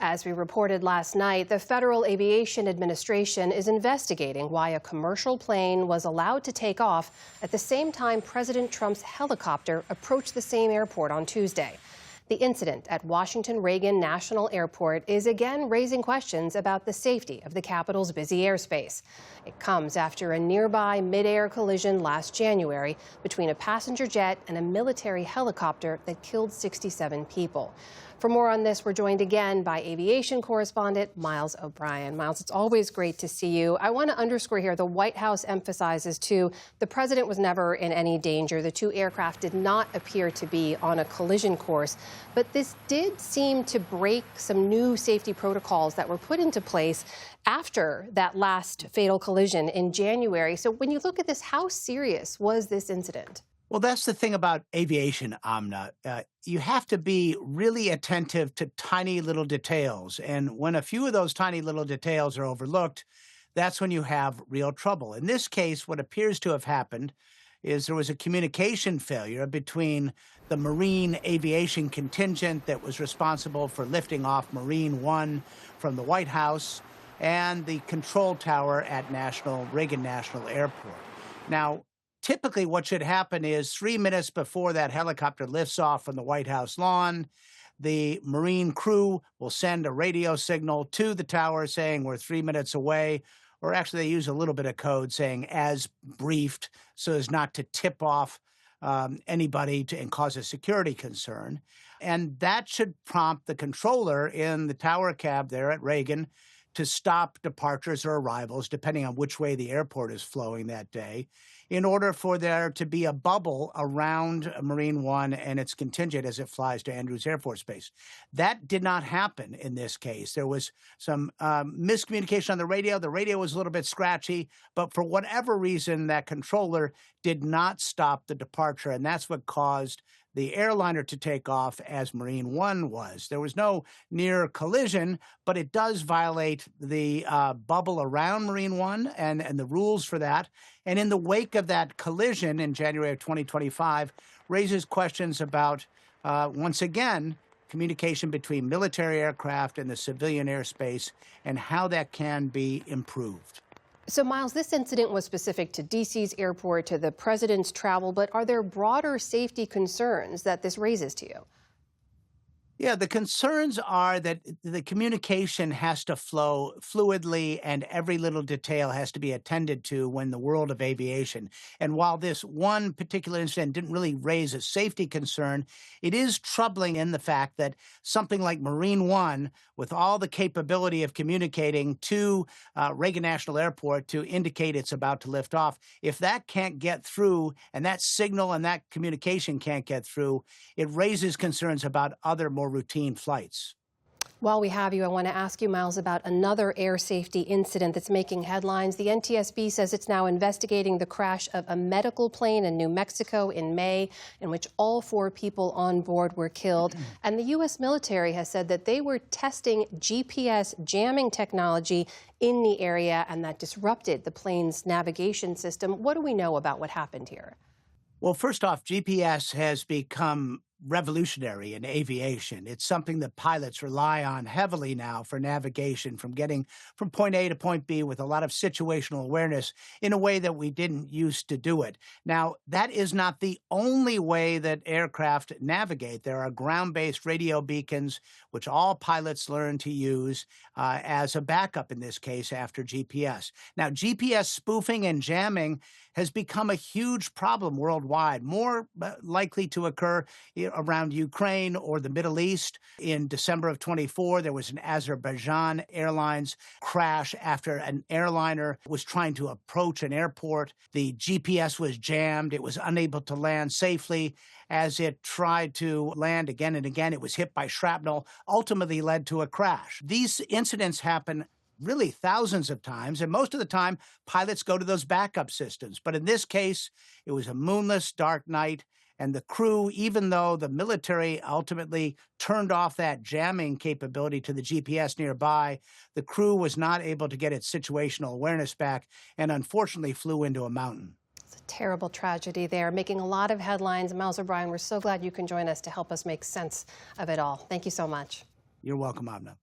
As we reported last night, the Federal Aviation Administration is investigating why a commercial plane was allowed to take off at the same time President Trump's helicopter approached the same airport on Tuesday. The incident at Washington Reagan National Airport is again raising questions about the safety of the capital's busy airspace. It comes after a nearby midair collision last January between a passenger jet and a military helicopter that killed 67 people. For more on this, we're joined again by aviation correspondent Miles O'Brien. Miles, it's always great to see you. I want to underscore here the White House emphasizes, too, the president was never in any danger. The two aircraft did not appear to be on a collision course. But this did seem to break some new safety protocols that were put into place after that last fatal collision in January. So when you look at this, how serious was this incident? Well, that's the thing about aviation, Amna. You have to be really attentive to tiny little details. And when a few of those tiny little details are overlooked, that's when you have real trouble. In this case, what appears to have happened is there was a communication failure between the Marine aviation contingent that was responsible for lifting off Marine One from the White House and the control tower at Reagan National Airport. Now, typically, what should happen is 3 minutes before that helicopter lifts off from the White House lawn, the Marine crew will send a radio signal to the tower saying we're 3 minutes away, or actually they use a little bit of code saying as briefed so as not to tip off anybody and cause a security concern. And that should prompt the controller in the tower cab there at Reagan to stop departures or arrivals, depending on which way the airport is flowing that day, in order for there to be a bubble around Marine One and its contingent as it flies to Andrews Air Force Base. That did not happen in this case. There was some miscommunication on the radio. The radio was a little bit scratchy, but for whatever reason, that controller did not stop the departure, and that's what caused the airliner to take off as Marine One was. There was no near collision, but it does violate the bubble around Marine One and the rules for that. And in the wake of that collision in January of 2025, raises questions about, once again, communication between military aircraft and the civilian airspace and how that can be improved. So, Miles, this incident was specific to D.C.'s airport, to the president's travel, but are there broader safety concerns that this raises to you? Yeah, the concerns are that the communication has to flow fluidly and every little detail has to be attended to when the world of aviation. And while this one particular incident didn't really raise a safety concern, it is troubling in the fact that something like Marine One, with all the capability of communicating to Reagan National Airport to indicate it's about to lift off, if that can't get through and that signal and that communication can't get through, it raises concerns about other more routine flights. While we have you, I want to ask you, Miles, about another air safety incident that's making headlines. The NTSB says it's now investigating the crash of a medical plane in New Mexico in May, in which all 4 people on board were killed. And the U.S. military has said that they were testing GPS jamming technology in the area, and that disrupted the plane's navigation system. What do we know about what happened here? Well, first off, GPS has become revolutionary in aviation. It's something that pilots rely on heavily now for navigation, from getting from point A to point B with a lot of situational awareness in a way that we didn't used to do it. Now, that is not the only way that aircraft navigate. There are ground-based radio beacons, which all pilots learn to use as a backup in this case after GPS. Now, GPS spoofing and jamming has become a huge problem worldwide, more likely to occur around Ukraine or the Middle East. In December of 24, there was an Azerbaijan Airlines crash after an airliner was trying to approach an airport. The GPS was jammed. It was unable to land safely. As it tried to land again and again, it was hit by shrapnel, ultimately led to a crash. These incidents happen really thousands of times, and most of the time, pilots go to those backup systems. But in this case, it was a moonless, dark night, and the crew, even though the military ultimately turned off that jamming capability to the GPS nearby, the crew was not able to get its situational awareness back and unfortunately flew into a mountain. It's a terrible tragedy there, making a lot of headlines. Miles O'Brien, we're so glad you can join us to help us make sense of it all. Thank you so much. You're welcome, Amna.